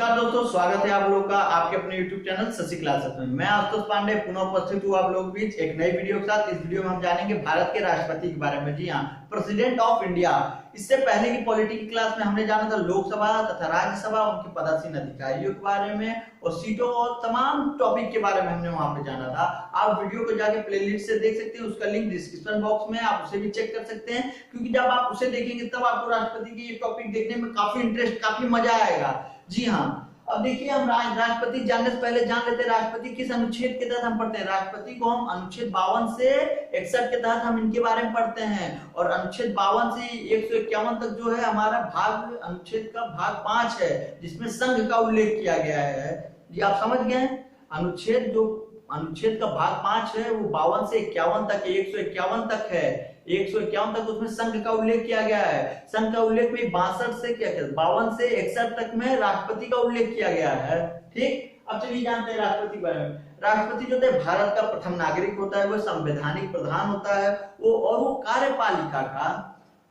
नमस्कार दोस्तों, स्वागत है आप लोग का आपके अपने YouTube चैनल शशि क्लासेस में। मैं आशुतोष पांडे पुनः उपस्थित हूँ आप लोग बीच एक नई वीडियो के साथ। इस वीडियो में हम जानेंगे भारत के राष्ट्रपति के बारे में। जी हाँ, प्रेसिडेंट ऑफ इंडिया। इससे पहले की पॉलिटी की क्लास में हमने जाना था लोकसभा तथा राज्यसभा, उनके पदासीन अधिकारियों के बारे में और सीटों और तमाम टॉपिक के बारे में हमने वहां पे जाना था। आप वीडियो को जाके प्लेलिस्ट से देख सकते हैं, उसका लिंक डिस्क्रिप्शन बॉक्स में, आप उसे भी चेक कर सकते हैं, क्योंकि जब आप उसे देखेंगे तब आपको राष्ट्रपति की ये टॉपिक देखने में काफी इंटरेस्ट, काफी मजा आएगा। जी हाँ, अब देखिए हम राष्ट्रपति जानने से पहले जान लेते हैं राष्ट्रपति किस अनुच्छेद के तहत हम पढ़ते हैं। राष्ट्रपति को हम अनुच्छेद 52 से 61 के तहत हम इनके बारे में पढ़ते हैं और अनुच्छेद 52 से 151 तक जो है हमारा भाग अनुच्छेद का भाग 5 है, जिसमें संघ का उल्लेख किया गया है। जी आप समझ गए, अनुच्छेद का भाग 5 है वो 52 से 51 तक, 151 तक है। 151 तक उसमें संघ का उल्लेख किया गया है। संघ का उल्लेख में 52 से 61 तक में राष्ट्रपति का उल्लेख किया गया है। ठीक, अब चलिए जानते हैं राष्ट्रपति के बारे में। राष्ट्रपति जो है भारत का प्रथम नागरिक होता है, वो संवैधानिक प्रधान होता है, वो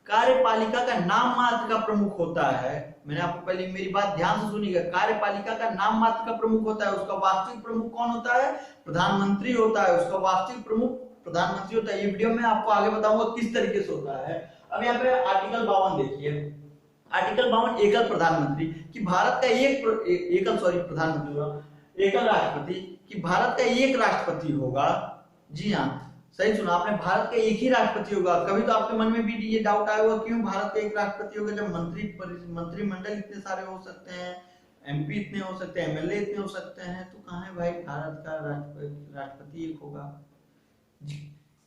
कार्यपालिका का नाम मात्र का प्रमुख होता है। मैंने आपको पहले मेरी बात ध्यान से सुनिएगा, कार्यपालिका का नाम मात्र का प्रमुख होता है। उसका वास्तविक प्रमुख कौन होता है? प्रधानमंत्री होता है। उसका वास्तविक प्रमुख प्रधानमंत्री होता है। ये वीडियो में आपको आगे बताऊंगा किस तरीके से होता है। अब यहाँ पे आर्टिकल 52 देखिए, आर्टिकल 52 एकल प्रधानमंत्री कि भारत का एकल राष्ट्रपति कि भारत का एक राष्ट्रपति होगा। जी हाँ, सही सुना आपने, भारत का एक ही राष्ट्रपति होगा। कभी तो आपके मन में भी ये डाउट आया होगा क्यों भारत का एक राष्ट्रपति होगा, जब मंत्रिमंडल इतने सारे हो सकते हैं, एमपी इतने हो सकते हैं, एमएलए इतने हो सकते हैं, तो कहाँ है भाई भारत का राष्ट्रपति एक होगा।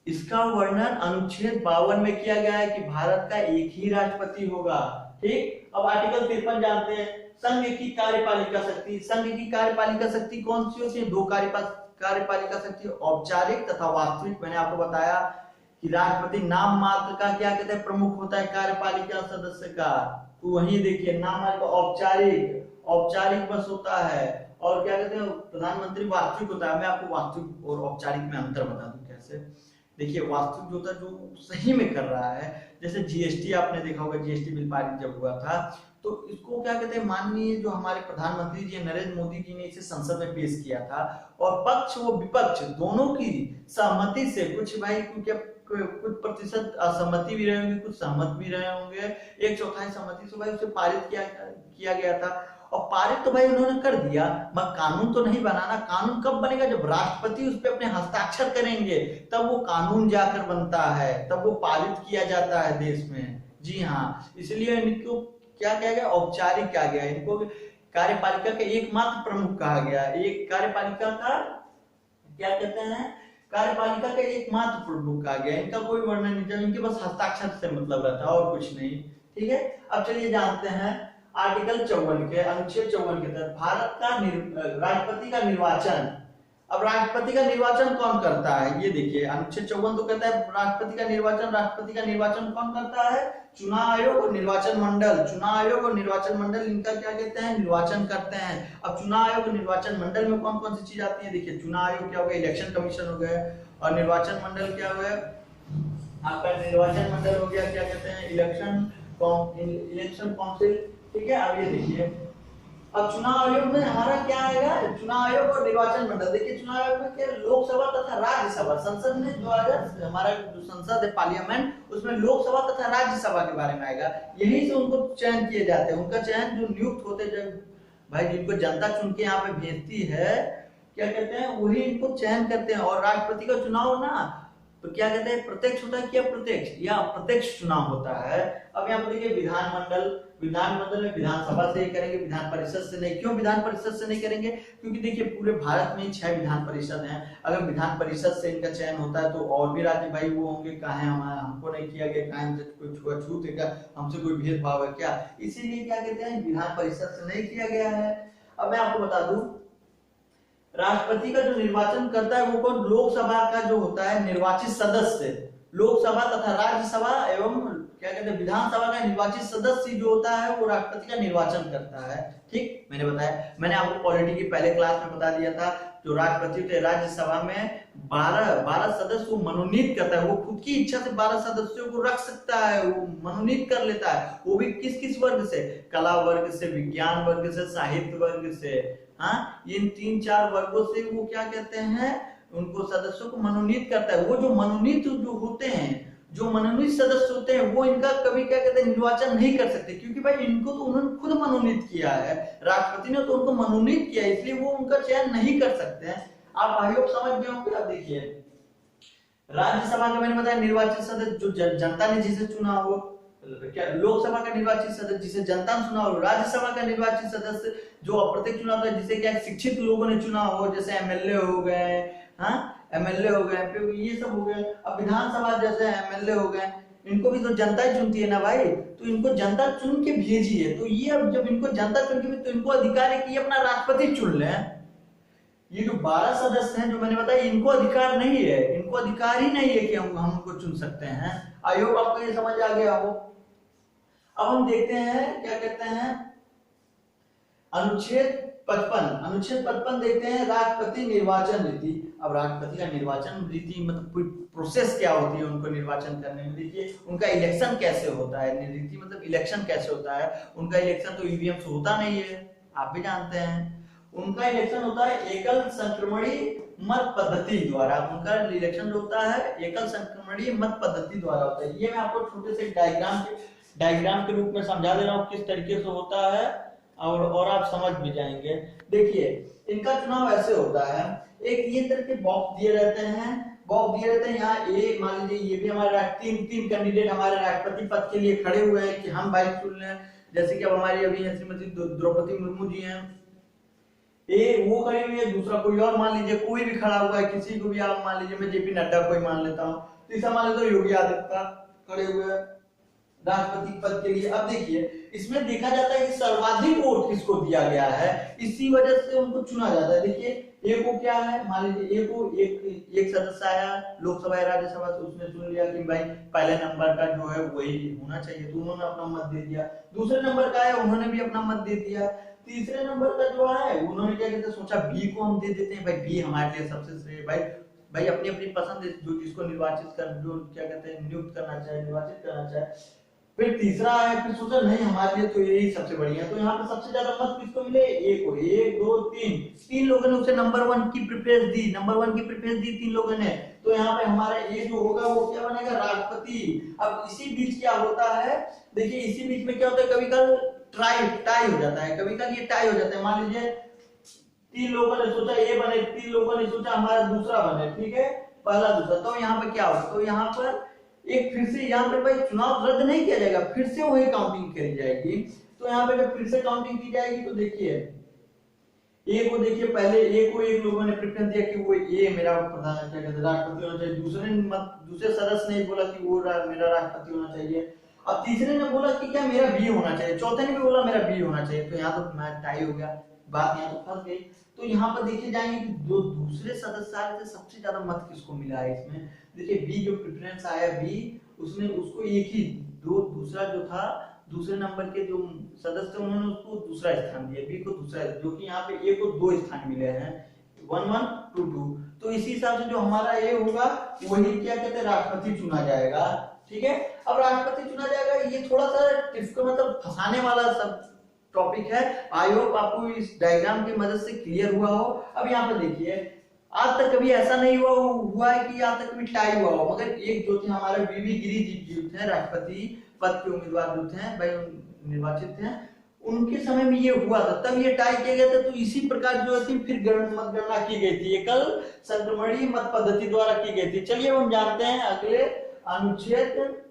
इसका वर्णन अनुच्छेद 52 में किया गया है कि भारत का एक ही राष्ट्रपति होगा। ठीक, अब आर्टिकल 53 जानते हैं, संघ की कार्यपालिका शक्ति। संघ की कार्यपालिका शक्ति कौन सी होती है? दो कार्यपालिका शक्ति, औपचारिक तथा वास्तविक। मैंने आपको बताया कि राष्ट्रपति नाम मात्र का क्या कहते हैं प्रमुख होता है कार्यपालिका सदस्य का। तो वही देखिए, नाम मात्र औपचारिक बस होता है, और क्या कहते हैं प्रधानमंत्री वास्तविक होता है। मैं आपको वास्तविक और औपचारिक में अंतर बता दूं कैसे। देखिए वास्तविक जो होता है जो सही में कर रहा है, जैसे जीएसटी आपने देखा होगा, जीएसटी बिल पारित जब हुआ था तो इसको क्या कहते हैं माननीय जो हमारे प्रधानमंत्री जी नरेंद्र मोदी जी ने इसे संसद में पेश किया था, और पक्ष व विपक्ष दोनों की सहमति से, कुछ भाई क्योंकि कुछ प्रतिशत असहमति भी रहे होंगे, कुछ सहमत भी रहे होंगे, 1/4 सहमति से भाई उसे पारित किया गया था। और पारित तो भाई उन्होंने कर दिया, मगर कानून तो नहीं बनाना। कानून कब बनेगा? जब राष्ट्रपति उस पर अपने हस्ताक्षर करेंगे तब वो कानून जाकर बनता है, तब वो पारित किया जाता है देश में। जी हाँ, इसलिए इनको क्या कहा गया? औपचारिक कहा गया। इनको कार्यपालिका का एकमात्र प्रमुख कहा गया। एक कार्यपालिका का क्या कहते हैं? कार्यपालिका का एकमात्र प्रमुख कहा गया। इनका कोई वर्णन नहीं चाहिए, इनके बस हस्ताक्षर से मतलब रहता है और कुछ नहीं। ठीक है, अब चलिए जानते हैं आर्टिकल 54 के अनुच्छेद 54 के तहत भारत का राष्ट्रपति का निर्वाचन। अब राष्ट्रपति का निर्वाचन कौन करता है? ये देखिए, अनुच्छेद 54 तो कहता है राष्ट्रपति का निर्वाचन। राष्ट्रपति का निर्वाचन कौन करता है? चुनाव आयोग और निर्वाचन मंडल। चुनाव आयोग और निर्वाचन मंडल इनका क्या कहते हैं? निर्वाचन करते हैं। अब चुनाव आयोग और निर्वाचन मंडल में कौन कौन सी चीज आती है? देखिए, चुनाव आयोग क्या हो गया? इलेक्शन कमीशन हो गया, और निर्वाचन मंडल क्या हो गया? आपका निर्वाचन मंडल हो गया क्या कहते हैं? Election council. ठीक है, अब ये देखिए, अब चुनाव आयोग में हमारा क्या आएगा? चुनाव आयोग और निर्वाचन मंडल। देखिए चुनाव आयोग में क्या, लोकसभा तथा राज्यसभा, संसद में जो हमारा जो संसद है पार्लियामेंट, उसमें लोकसभा तथा राज्यसभा के बारे में आएगा। यही से उनको चयन किए जाते हैं। उनका चयन जो नियुक्त होते हैं, जब भाई जिनको जनता चुन के यहाँ पे भेजती है, क्या कहते हैं, वही इनको चयन करते हैं। और राष्ट्रपति का चुनाव ना तो क्या कहते हैं, प्रत्यक्ष होता है कि अप्रत्यक्ष? या अप्रत्यक्ष चुनाव होता है। अब यहाँ पर देखिए विधानमंडल में विधानसभा से ही करेंगे, विधान परिषद से नहीं। क्यों विधान परिषद से नहीं करेंगे? क्योंकि देखिए पूरे भारत में 6 विधान परिषद हैं। अगर विधान परिषद से इनका चयन होता है तो और भी राज्य भाई वो होंगे, कहा हमको नहीं किया गया, कहा कोई छूत है क्या, हमसे कोई भेदभाव है क्या, इसीलिए क्या कहते हैं विधान परिषद से नहीं किया गया है। अब मैं आपको बता दूं, राष्ट्रपति का जो निर्वाचन करता है वो कौन? लोकसभा का जो होता है निर्वाचित सदस्य, लोकसभा तथा राज्यसभा एवं क्या कहते हैं विधानसभा का निर्वाचित सदस्य जो होता है वो राष्ट्रपति का निर्वाचन करता है। ठीक, मैंने बताया, मैंने आपको पॉलिटी की पहले क्लास में बता दिया था, जो राष्ट्रपति होते हैं राज्यसभा में 12 सदस्य को मनोनीत करता है, वो खुद की इच्छा से 12 सदस्यों को रख सकता है, वो मनोनीत कर लेता है, वो भी किस किस वर्ग से, कला वर्ग से, विज्ञान वर्ग से, साहित्य वर्ग से, हाँ, इन 3-4 वर्गों से वो क्या कहते हैं, उनको सदस्यों को मनोनीत करता है। वो जो मनोनीत जो होते हैं, जो मनोनीत सदस्य होते हैं, वो इनका कभी क्या कहते हैं निर्वाचन नहीं कर सकते, क्योंकि भाई इनको तो उन्होंने खुद मनोनीत किया है, राष्ट्रपति ने तो उनको मनोनीत किया, इसलिए वो उनका चयन नहीं कर सकते हैं। आप आई होप समझ गए होंगे। अब देखिए राज्यसभा का मैंने बताया निर्वाचित सदस्य जो जनता ने जिसे चुना हो, क्या लोकसभा का निर्वाचित सदस्य जिसे जनता ने चुना हो, राज्यसभा का निर्वाचित सदस्य जो अप्रत्यक्ष चुनाव होता है जिसे क्या शिक्षित लोगों ने चुना हो, जैसे एमएलए हो गए, हाँ एमएलए हो गए, फिर ये सब हो गए। अब विधानसभा जैसे एमएलए हो गए, इनको भी तो जनता ही चुनती है ना भाई, तो इनको जनता चुन के भेजी है, तो ये अब जब इनको जनता चुन के, तो इनको अधिकार है कि अपना राष्ट्रपति चुन ले। ये जो 12 सदस्य हैं जो मैंने बताया, इनको अधिकार नहीं है, इनको अधिकार ही नहीं है कि हम उनको चुन सकते हैं। आई होप आपको ये समझ आ गया हो। अब हम देखते हैं क्या कहते हैं अनुच्छेद 55 देखते हैं राष्ट्रपति निर्वाचन रीति। अब राष्ट्रपति का निर्वाचन रीति मतलब प्रोसेस क्या होती है उनको निर्वाचन करने में। देखिए उनका इलेक्शन कैसे होता है, रीति मतलब इलेक्शन कैसे होता है। उनका इलेक्शन तो ईवीएम से होता नहीं है, आप भी जानते हैं। उनका इलेक्शन होता है एकल संक्रमणी मत पद्धति द्वारा। उनका इलेक्शन जो होता है एकल संक्रमणी मत पद्धति द्वारा होता है। ये मैं आपको छोटे से डायग्राम के रूप में समझा दे रहा हूँ किस तरीके से होता है, और आप समझ भी जाएंगे। देखिए इनका चुनाव ऐसे होता है, एक ये तरह के बॉक्स दिए रहते हैं, यहाँ ए मान लीजिए ये भी हमारा तीन कैंडिडेट हमारे राष्ट्रपति पद के लिए खड़े हुए हैं कि हम भाई चुन लें। जैसे कि अब हमारी अभी श्रीमती द्रौपदी मुर्मू जी हैं, ए वो खड़ी हुई है, दूसरा कोई और मान लीजिए कोई भी खड़ा हुआ है, किसी को भी आप मान लीजिए, मैं जेपी नड्डा कोई मान लेता हूँ, तीसरा मान लेता हूँ योगी आदित्यनाथ खड़े हुए हैं राष्ट्रपति पद के लिए। अब देखिए इसमें देखा जाता है कि सर्वाधिक वोट किसको दिया गया है, इसी वजह से उनको चुना जाता है। देखिए ए को क्या है, मान लीजिए ए को एक सदस्य आया लोकसभा या राज्यसभा से, उसने चुन लिया कि भाई पहले नंबर का जो है वही होना चाहिए, तो उन्होंने अपना मत दे दिया। दूसरे नंबर का है, उन्होंने भी अपना मत दे दिया। तीसरे नंबर का जो है उन्होंने क्या कहते हैं सोचा बी को हम दे देते हैं, भाई बी हमारे लिए सबसे श्रेय। भाई अपनी अपनी पसंद है, जो जिसको निर्वाचित कर, जो क्या कहते हैं नियुक्त करना चाहे, निर्वाचित करना चाहे। फिर तीसरा है, फिर सोचा नहीं हमारे लिए तो यही सबसे बढ़िया है, तो यहाँ पे सबसे ज्यादा मत किसको मिले, ए को। 1 2 3 लोगों ने उसे नंबर 1 की प्रेफरेंस दी, 3 लोगों ने। तो यहाँ पे हमारा ए जो होगा वो क्या बनेगा, राष्ट्रपति। अब इसी बीच क्या होता है, देखिए इसी बीच में क्या होता है, कभी कल टाई हो जाता है, कभी कल ये टाई हो जाता है। मान लीजिए 3 लोगों ने सोचा ए बने, 3 लोगों ने सोचा हमारा दूसरा बने, ठीक है, पहला दूसरा। तो यहाँ पे क्या होगा, तो यहाँ पर एक फिर से यहाँ पे भाई चुनाव रद्द नहीं किया जाएगा, फिर से वही काउंटिंग करी जाएगी। तो यहाँ पे जब फिर से काउंटिंग की जाएगी तो देखिए ए को, देखिए पहले ए को एक लोगों ने प्रेफरेंस दिया कि वो ए मेरा प्रधान क्या कहते हैं राष्ट्रपति होना चाहिए। दूसरे सदस्य ने बोला कि वो मेरा राष्ट्रपति होना चाहिए। अब तीसरे ने बोला कि क्या मेरा बी होना चाहिए, चौथे ने भी बोला मेरा बी होना चाहिए। तो यहाँ तो मैच टाई हो गया, बात यहाँ तो फंस गई। तो यहाँ पर देखे जाएंगे कि जो दूसरे सदस्य आए थे सबसे ज्यादा मत किसको मिला है इसमें। देखिए बी जो प्रेफरेंस आया बी, उसने उसको एक ही दूसरा जो था, दूसरे नंबर के जो सदस्य थे उन्होंने उसको दूसरा स्थान दिया, बी को दूसरा, जो कि यहाँ पे ए को 2 स्थान मिले हैं, 1 1 2 2। तो इसी हिसाब से जो हमारा ए होगा वही क्या कहते हैं राष्ट्रपति चुना जाएगा, ठीक है। अब राष्ट्रपति चुना जाएगा, ये थोड़ा सा मतलब फंसाने वाला सब टॉपिक है। आई होप आपको इस डायग्राम की मदद से क्लियर हुआ हो। अब यहाँ पे देखिए आज तक कभी ऐसा नहीं हुआ है कि आज तक कभी टाई हुआ हो, मगर एक जो थे हमारे वीवी गिरी जी जो थे राष्ट्रपति पद के उम्मीदवार जो थे भाई निर्वाचित थे, उनके समय में ये हुआ था, तब ये टाई किया गया था। तो इसी प्रकार जो थी फिर मतगणना की गई थी, एकल संक्रमणी मत पद्धति द्वारा की गई थी। चलिए हम जानते हैं अगले अनुच्छेद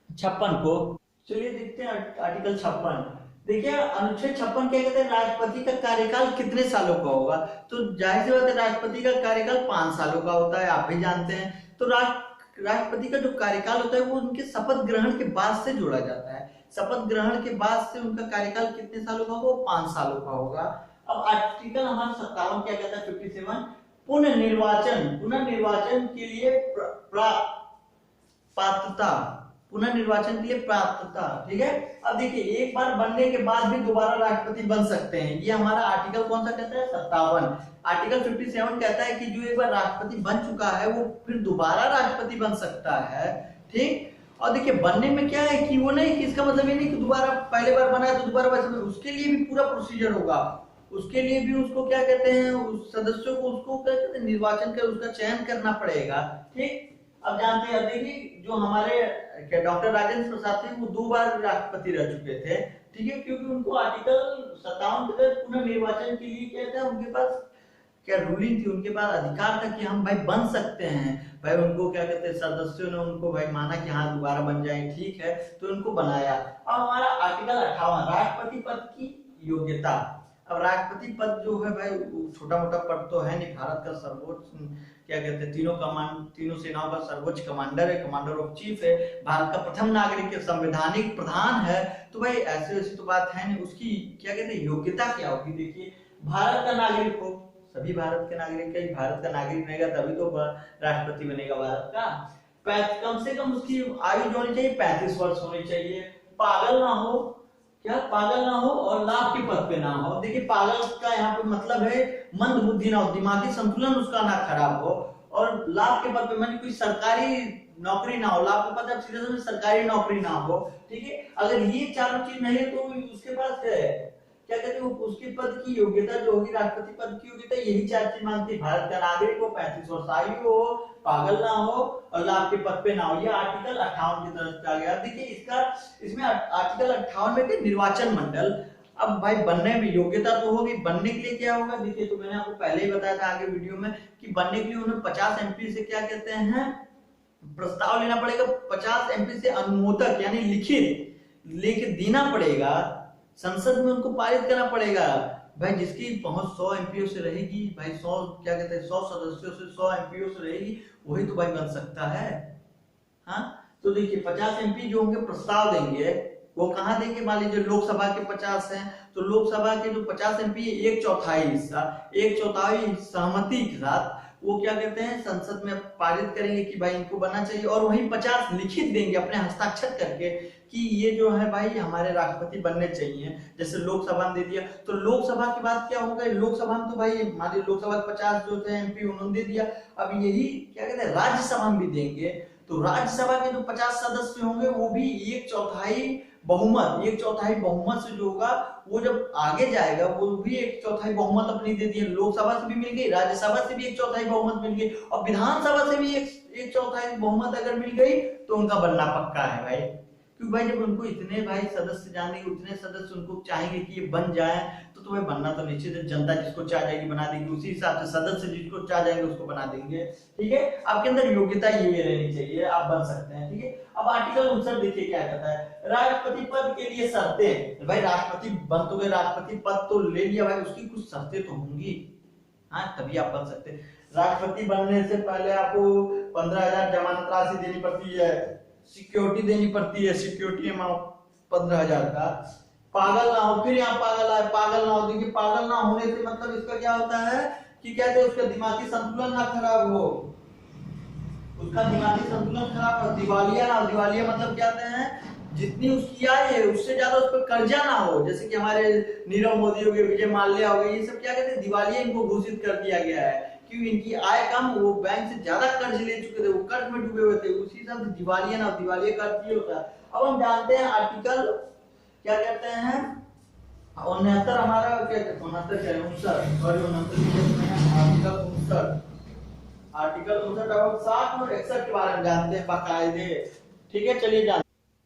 56 को। चलिए देखते हैं आर्टिकल 56। देखिए अनुच्छेद 56 क्या कहते हैं, राष्ट्रपति का कार्यकाल कितने सालों का होगा। तो जाहिर सी बात है राष्ट्रपति का कार्यकाल 5 सालों का होता है, आप भी जानते हैं। तो राष्ट्रपति का जो कार्यकाल होता है वो उनके शपथ ग्रहण के बाद से जोड़ा जाता है। शपथ ग्रहण के बाद से उनका कार्यकाल कितने सालों का होगा, 5 सालों का होगा। अब आर्टिकल हमारा 57 क्या कहता है, 57 पुनर्निर्वाचन के लिए पात्रता, पुनर्निर्वाचन के लिए पात्रता, ठीक है। अब देखिए एक बार बनने के बाद भी दोबारा राष्ट्रपति बन सकते हैं, ये हमारा आर्टिकल कौन सा कहता है, 57। आर्टिकल 57 कहता है कि जो एक बार राष्ट्रपति बन चुका है वो फिर दोबारा राष्ट्रपति बन सकता है, ठीक। और देखिए बनने में क्या है कि वो नहीं कि इसका मतलब ये नहीं कि दोबारा पहले बार बना है तो दोबारा वैसे, उसके लिए भी पूरा प्रोसीजर होगा, उसके लिए भी उसको क्या कहते हैं, उस सदस्यों को उसको क्या कहते हैं, निर्वाचन कर उसका चयन करना पड़ेगा, ठीक। अब जानते हैं, देखिए जो हमारे क्या डॉक्टर राजेंद्र प्रसाद थे वो 2 बार राष्ट्रपति रह चुके थे, ठीक है, क्योंकि उनको आर्टिकल 57 के तहत पुनर्निर्वाचन के लिए क्या था, उनके पास क्या रूलिंग थी, उनके पास अधिकार था कि हम भाई बन सकते हैं भाई, उनको क्या कहते हैं सदस्यों ने उनको भाई माना कि हाँ दोबारा बन जाए, ठीक है, तो उनको बनाया। अब हमारा आर्टिकल 58 राष्ट्रपति पद की योग्यता। अब राष्ट्रपति पद जो है भाई छोटा मोटा पद तो है नहीं, भारत का सर्वोच्च क्या कहते हैं तीनों सेनाओं का सर्वोच्च कमांडर है, कमांडर ऑफ चीफ है, भारत का प्रथम नागरिक है, संवैधानिक प्रधान है, तो भाई ऐसे ऐसी तो बात है नहीं। उसकी क्या कहते हैं योग्यता क्या होगी, देखिए भारत का नागरिक हो, सभी भारत के नागरिक का ही भारत का नागरिक रहेगा तभी तो राष्ट्रपति बनेगा भारत का। कम से कम उसकी आयु जो होनी चाहिए 35 वर्ष होनी चाहिए, पागल ना हो, क्या पागल ना हो, और लाभ के पद पे ना हो। देखिए पागल का यहाँ पे मतलब है मंद बुद्धि ना हो, दिमागी संतुलन उसका ना खराब हो, और लाभ के पद पे माने कोई सरकारी नौकरी ना हो, लाभ के पद सीधे सरकारी नौकरी ना हो, ठीक है। अगर ये चारों चीज नहीं है तो उसके पास क्या कहते हैं उसके पद की योग्यता जो होगी, राष्ट्रपति पद की योग्यता यही 4 चीज मांगती है, भारत का नागरिक हो, 35 वर्ष आयु हो, पागल ना हो, और लाभ के पद पे ना हो। ये आर्टिकल 58 की तरफ से आ गया। देखिए इसमें आर्टिकल 58 में थे निर्वाचन मंडल। अब भाई बनने में योग्यता तो होगी, बनने के लिए क्या होगा, देखिए तो मैंने आपको पहले ही बताया था आगे वीडियो में कि बनने के लिए उन्हें 50 एमपी से क्या कहते हैं प्रस्ताव लेना पड़ेगा, 50 एमपी से अनुमोदक यानी लिखित लेके देना पड़ेगा, संसद में उनको पारित करना पड़ेगा। भाई जिसकी पहुंच 100 एमपीओ से रहेगी, भाई 100 क्या कहते हैं 100 सदस्यों से 100 एमपीओ से रहेगी, वही तो भाई बन सकता है। हाँ तो देखिए 50 एमपी जो होंगे प्रस्ताव देंगे, वो कहाँ देंगे, मान लीजिए लोकसभा के 50 हैं तो लोकसभा के जो 50 एमपी 1/4 हिस्सा 1/4 सहमति के साथ वो क्या कहते हैं संसद में पारित करेंगे कि भाई इनको बनना चाहिए, और वही 50 लिखित देंगे अपने हस्ताक्षर करके कि ये जो है भाई हमारे राष्ट्रपति बनने चाहिए। जैसे लोकसभा ने दे दिया तो लोकसभा के बाद क्या होगा, लोकसभा में तो भाई मान लीजिए लोकसभा के 50 जो थे एमपी उन्होंने दे दिया, अब यही क्या कहते हैं राज्यसभा में भी देंगे, तो राज्यसभा के जो 50 सदस्य होंगे वो भी 1/4 बहुमत 1/4 बहुमत से जो होगा वो जब आगे जाएगा वो भी 1/4 बहुमत अपनी दे दिए, लोकसभा से भी मिल गई, राज्यसभा से भी 1/4 बहुमत मिल गई, और विधानसभा से भी 1/4 बहुमत अगर मिल गई तो उनका बनना पक्का है भाई। क्योंकि भाई जब उनको इतने भाई सदस्य जानेंगे, उतने सदस्य उनको चाहेंगे कि ये बन जाए, तो भाई बनना तो निश्चित है, जनता जिसको चाह जाएगी बना देगी, उसी हिसाब से सदस्य जिसको चाह जाएंगे उसको बना देंगे, ठीक है। आपके अंदर योग्यता ये रहनी चाहिए, आप बन सकते हैं, ठीक है। अब आर्टिकल 59 देखिए क्या कहता है, राष्ट्रपति पद के लिए शर्तें। भाई राष्ट्रपति बन तो गए, राष्ट्रपति पद तो ले लिया भाई, उसकी कुछ शर्तें तो होंगी, हाँ तभी आप बन सकते हैं। राष्ट्रपति बनने से पहले आपको 15,000 जमानत राशि देनी पड़ती है, सिक्योरिटी देनी पड़ती है, सिक्योरिटी अमाउंट 15,000 का। पागल ना हो, फिर यहाँ पागल ना हो, देखिए पागल ना होने से मतलब इसका क्या होता है कि कहते हैं उसका दिमागी संतुलन ना खराब हो, उसका दिमागी संतुलन खराब हो, दिवालिया ना हो। दिवालिया मतलब क्या कहते हैं जितनी उसकी आय है उससे ज्यादा उस पर कर्जा ना हो, जैसे कि हमारे नीरव मोदी हो गए, विजय माल्या हो गए, ये सब क्या कहते हैं दिवालिया इनको घोषित कर दिया गया है क्योंकि इनकी आय कम, वो बैंक से ज्यादा कर्ज ले चुके थे, वो कर्ज में डूबे हुए थे, उसी हिसाब से दिवालिया ना, दिवालिया का अर्थ ये होता है। अब हम जानते हैं आर्टिकल क्या कहते हैं 69 हमारा क्या कहते हैं 69 आर्टिकल 59 अब 60 और 61 के बारे में जानते हैं बाकायदे, ठीक है।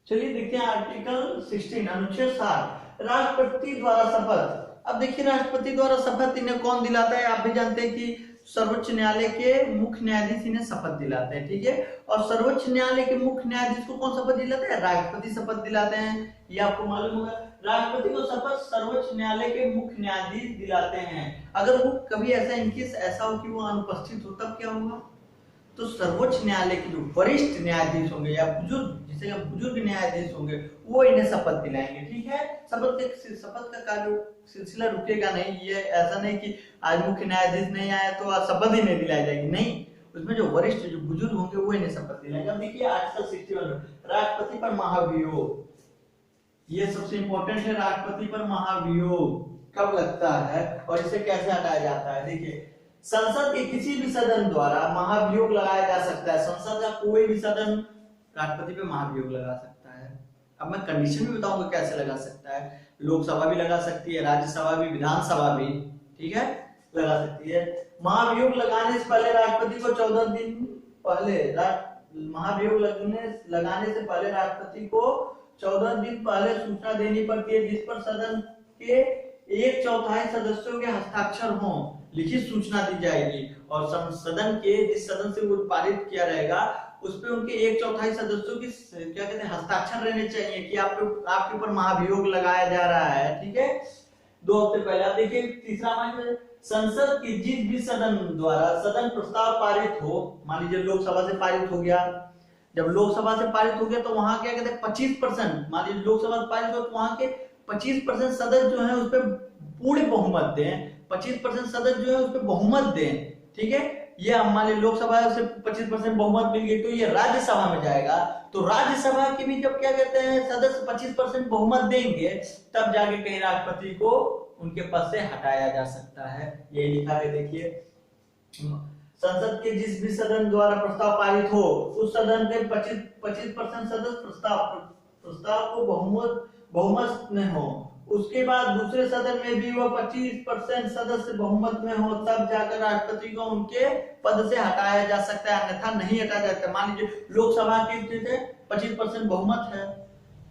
चलिए देखते हैं आर्टिकल 16 अनुच्छेद 60 राष्ट्रपति द्वारा शपथ। अब देखिए राष्ट्रपति द्वारा शपथ इन्हें कौन दिलाता है, आप भी जानते हैं कि सर्वोच्च न्यायालय के मुख्य न्यायाधीश इन्हें शपथ दिलाते हैं, ठीक है। और सर्वोच्च न्यायालय के मुख्य न्यायाधीश को कौन शपथ दिलाते हैं, राष्ट्रपति शपथ दिलाते हैं, ये आपको मालूम होगा। राष्ट्रपति को शपथ सर्वोच्च न्यायालय के मुख्य न्यायाधीश दिलाते हैं। अगर वो कभी ऐसा इनकेस ऐसा हो कि वो अनुपस्थित हो तब क्या होगा, तो सर्वोच्च न्यायालय के जो वरिष्ठ न्यायाधीश होंगे या बुजुर्ग न्यायाधीश होंगे वो इन्हें शपथ दिलाएंगे, ठीक है। शपथ का कार्य सिलसिला रुकेगा नहीं, ये ऐसा नहीं कि आज मुख्य न्यायाधीश नहीं आया तो आज शपथ ही नहीं दिलाई जाएगी, नहीं, उसमें जो वरिष्ठ जो बुजुर्ग होंगे वो इन्हें शपथ दिलाएंगे। अब देखिए आर्टिकल 61 राष्ट्रपति पर महाभियोग, ये सबसे इंपॉर्टेंट है। राष्ट्रपति पर महाभियोग कब लगता है और इसे कैसे हटाया जाता है। देखिए संसद के किसी भी सदन द्वारा महाभियोग लगाया जा सकता है। संसद का कोई भी सदन राष्ट्रपति पे महाभियोग लगा सकता है। अब मैं कंडीशन भी बताऊंगा कैसे लगा सकता है। लोकसभा भी लगा सकती है, राज्यसभा भी, विधानसभा भी, ठीक है, लगा सकती है। महाभियोग लगाने से पहले राष्ट्रपति को 14 दिन पहले महाभियोग लगाने से पहले राष्ट्रपति को 14 दिन पहले सूचना देनी पड़ती है, जिस पर सदन के 1/4 सदस्यों के हस्ताक्षर हों। लिखित सूचना दी जाएगी और सदन के जिस सदन से वो पारित किया रहेगा उस पे उनके 1/4 सदस्यों की क्या कहते हैं हस्ताक्षर रहने चाहिए कि आपके ऊपर महाभियोग लगाया जा रहा है, ठीक है। 2 हफ्ते पहले। आप देखिए तीसरा मामला, संसद की जिस भी सदन द्वारा सदन प्रस्ताव पारित हो, मान लीजिए लोकसभा से पारित हो गया, जब लोकसभा से पारित हो गया तो वहां क्या कहते हैं 25%, मान लीजिए लोकसभा से पारित हो तो वहां के 25% सदस्य जो है उस पर पूर्ण बहुमत दें, 25% सदस्य जो है उस पर बहुमत दें, ठीक है। ये हमारे लोकसभा से 25% बहुमत मिल गई तो ये राज्यसभा में जाएगा, तो राज्यसभा की भी जब क्या कहते हैं सदस्य 25% बहुमत देंगे तब जाके कहीं राष्ट्रपति को उनके पद से हटाया जा सकता है। ये लिखा है देखिए, संसद के जिस भी सदन द्वारा प्रस्ताव पारित हो उस सदन के 25% सदस्य प्रस्ताव को बहुमत में हो, उसके बाद दूसरे सदन में भी वो 25% सदस्य बहुमत में हो, तब जाकर राष्ट्रपति को उनके पद से हटाया जा सकता है, अन्यथा नहीं हटाया जा सकता। मान लीजिए लोकसभा की 25% बहुमत है,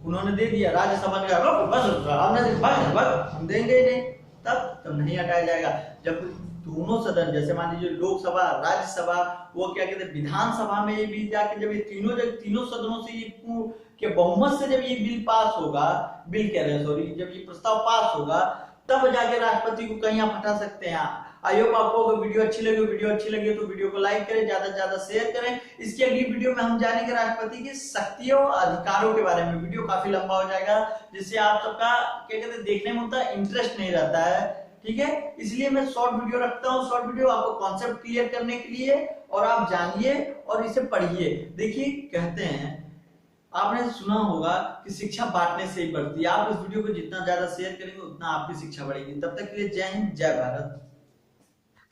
उन्होंने दे दिया, राज्यसभा ने बस हम देंगे ही नहीं, तब नहीं हटाया जाएगा। जब दोनों सदन जैसे मान लीजिए लोकसभा, राज्यसभा, वो क्या कहते हैं विधानसभा में भी जाके जब ये तीनों सदनों से ये के बहुमत से जब ये बिल पास होगा, जब ये प्रस्ताव पास होगा तब जाके राष्ट्रपति को कहीं आप हटा सकते हैं। आई होप आपको वीडियो अच्छी लगी तो वीडियो को लाइक करें, ज्यादा से ज्यादा शेयर करें। इसकी अगली वीडियो में हम जानेंगे राष्ट्रपति की शक्तियों और अधिकारों के बारे में। वीडियो काफी लंबा हो जाएगा जिससे आप सबका क्या कहते हैं देखने में उतना इंटरेस्ट नहीं रहता है, ठीक है। इसलिए मैं शॉर्ट वीडियो रखता हूँ, शॉर्ट वीडियो आपको कॉन्सेप्ट क्लियर करने के लिए, और आप जानिए और इसे पढ़िए। देखिए कहते हैं, आपने सुना होगा कि शिक्षा बांटने से ही बढ़ती है। आप इस वीडियो को जितना ज्यादा शेयर करेंगे उतना आपकी शिक्षा बढ़ेगी। तब तक के लिए जय हिंद, जय भारत।